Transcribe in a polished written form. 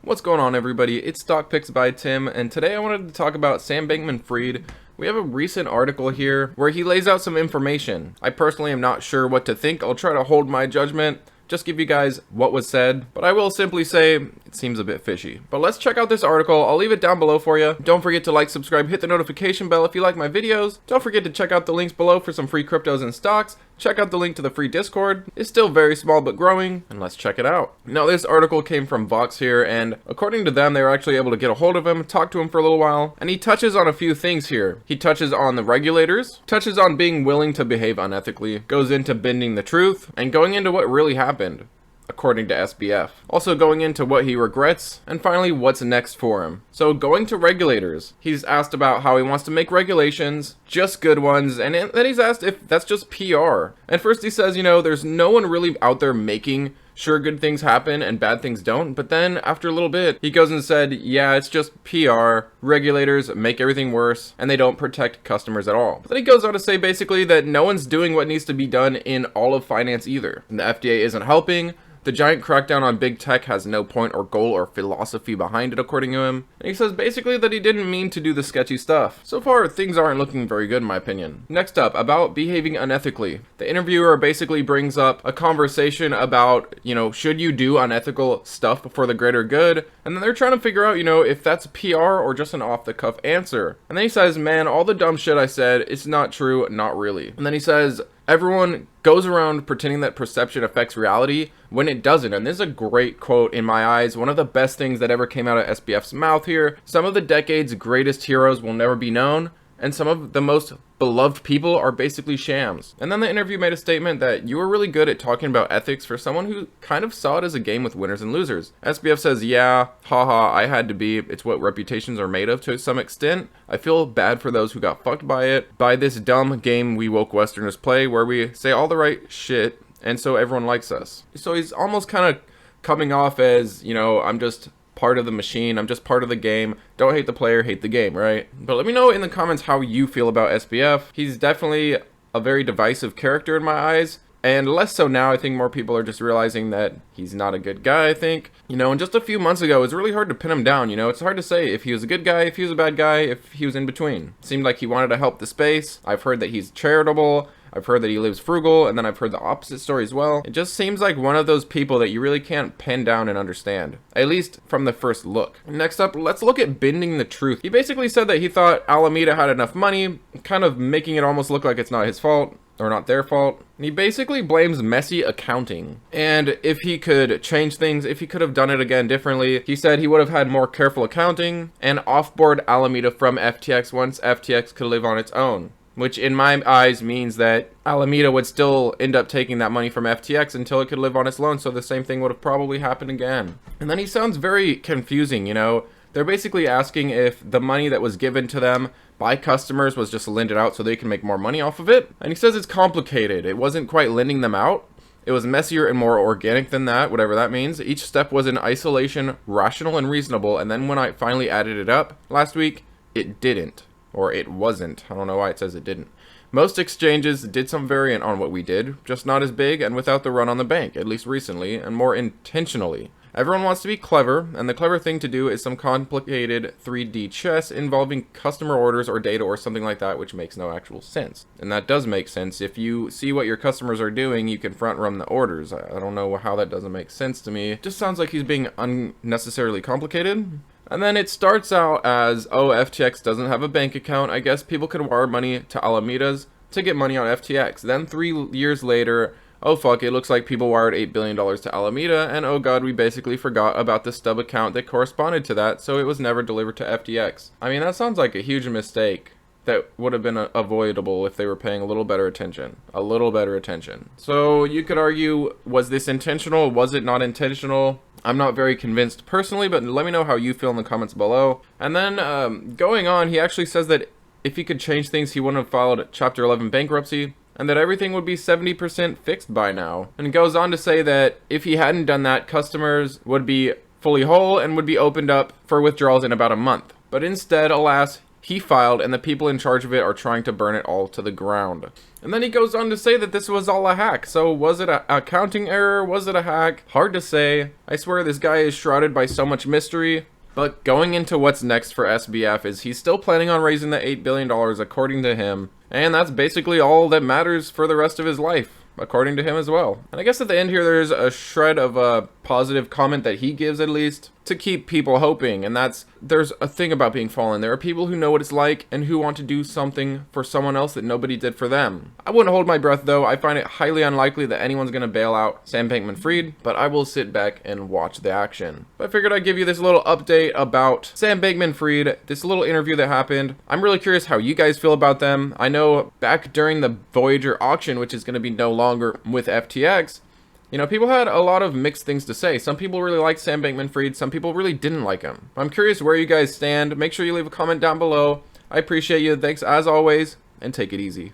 What's going on, everybody? It's Stock Picks by Tim, and today I wanted to talk about Sam Bankman-Fried. We have a recent article here where he lays out some information. I personally am not sure what to think. I'll try to hold my judgment, just give you guys what was said, but I will simply say it seems a bit fishy. But let's check out this article. I'll leave it down below for you. Don't forget to like, subscribe, hit the notification bell if you like my videos. Don't forget to check out the links below for some free cryptos and stocks. Check out the link to the free Discord. It's still very small but growing, and let's check it out. Now, this article came from Vox here, and according to them, they were actually able to get a hold of him, talk to him for a little while, and he touches on a few things here. He touches on the regulators, touches on being willing to behave unethically, goes into bending the truth, and going into what really happened, according to SBF. Also going into what he regrets, and finally what's next for him. So going to regulators, he's asked about how he wants to make regulations, just good ones, and then he's asked if that's just PR. And first he says, there's no one really out there making sure good things happen and bad things don't, but then after a little bit, he goes and said, yeah, it's just PR, regulators make everything worse, and they don't protect customers at all. But then he goes on to say basically that no one's doing what needs to be done in all of finance either. And the FDA isn't helping. The giant crackdown on big tech has no point or goal or philosophy behind it, according to him. And he says basically that he didn't mean to do the sketchy stuff. So far, things aren't looking very good in my opinion. Next up, about behaving unethically. The interviewer basically brings up a conversation about, should you do unethical stuff for the greater good? And then they're trying to figure out, if that's PR or just an off-the-cuff answer. And then he says, man, all the dumb shit I said, it's not true, not really. And then he says, everyone goes around pretending that perception affects reality when it doesn't. And this is a great quote in my eyes. One of the best things that ever came out of SBF's mouth here. Some of the decade's greatest heroes will never be known, and some of the most beloved people are basically shams. And then the interview made a statement that you were really good at talking about ethics for someone who kind of saw it as a game with winners and losers. SBF says, yeah, haha, I had to be. It's what reputations are made of to some extent. I feel bad for those who got fucked by it, by this dumb game we woke Westerners play where we say all the right shit and so everyone likes us. So he's almost kind of coming off as, I'm just part of the machine, I'm just part of the game, don't hate the player, hate the game, right? But let me know in the comments how you feel about SBF. He's definitely a very divisive character in my eyes, and less so now. I think more people are just realizing that he's not a good guy, I think. And just a few months ago, it was really hard to pin him down, it's hard to say if he was a good guy, if he was a bad guy, if he was in between. It seemed like he wanted to help the space. I've heard that he's charitable, I've heard that he lives frugal, and then I've heard the opposite story as well. It just seems like one of those people that you really can't pin down and understand, at least from the first look. Next up, let's look at bending the truth. He basically said that he thought Alameda had enough money, kind of making it almost look like it's not his fault, or not their fault. And he basically blames messy accounting. And if he could change things, if he could have done it again differently, he said he would have had more careful accounting and offboard Alameda from FTX once FTX could live on its own. Which in my eyes means that Alameda would still end up taking that money from FTX until it could live on its own, so the same thing would have probably happened again. And then he sounds very confusing, They're basically asking if the money that was given to them by customers was just lended out so they can make more money off of it. And he says it's complicated. It wasn't quite lending them out. It was messier and more organic than that, whatever that means. Each step was in isolation, rational and reasonable, and then when I finally added it up last week, it didn't. Or it wasn't. I don't know why it says it didn't. Most exchanges did some variant on what we did, just not as big and without the run on the bank, at least recently, and more intentionally. Everyone wants to be clever, and the clever thing to do is some complicated 3D chess involving customer orders or data or something like that, which makes no actual sense. And that does make sense. If you see what your customers are doing, you can front run the orders. I don't know how that doesn't make sense to me. It just sounds like he's being unnecessarily complicated. And then it starts out as, oh, FTX doesn't have a bank account. I guess people could wire money to Alameda's to get money on FTX. Then 3 years later, oh fuck, it looks like people wired $8 billion to Alameda, and oh god, we basically forgot about the stub account that corresponded to that, so it was never delivered to FTX. I mean, that sounds like a huge mistake that would have been avoidable if they were paying a little better attention. A little better attention. So you could argue, was this intentional? Was it not intentional? I'm not very convinced personally, but let me know how you feel in the comments below. And then going on, he actually says that if he could change things, he wouldn't have filed Chapter 11 bankruptcy, and that everything would be 70% fixed by now. And goes on to say that if he hadn't done that, customers would be fully whole and would be opened up for withdrawals in about a month. But instead, alas, he filed, and the people in charge of it are trying to burn it all to the ground. And then he goes on to say that this was all a hack. So was it an accounting error? Was it a hack? Hard to say. I swear this guy is shrouded by so much mystery. But going into what's next for SBF is he's still planning on raising the $8 billion according to him. And that's basically all that matters for the rest of his life, according to him as well. And I guess at the end here, there's a shred of a positive comment that he gives, at least, to keep people hoping. And that's, there's a thing about being fallen. There are people who know what it's like and who want to do something for someone else that nobody did for them. I wouldn't hold my breath though. I find it highly unlikely that anyone's gonna bail out Sam Bankman-Fried, but I will sit back and watch the action. But I figured I'd give you this little update about Sam Bankman-Fried, this little interview that happened. I'm really curious how you guys feel about them. I know back during the Voyager auction, which is gonna be no longer with FTX, you know, people had a lot of mixed things to say. Some people really liked Sam Bankman-Fried, some people really didn't like him. I'm curious where you guys stand. Make sure you leave a comment down below. I appreciate you. Thanks as always, and take it easy.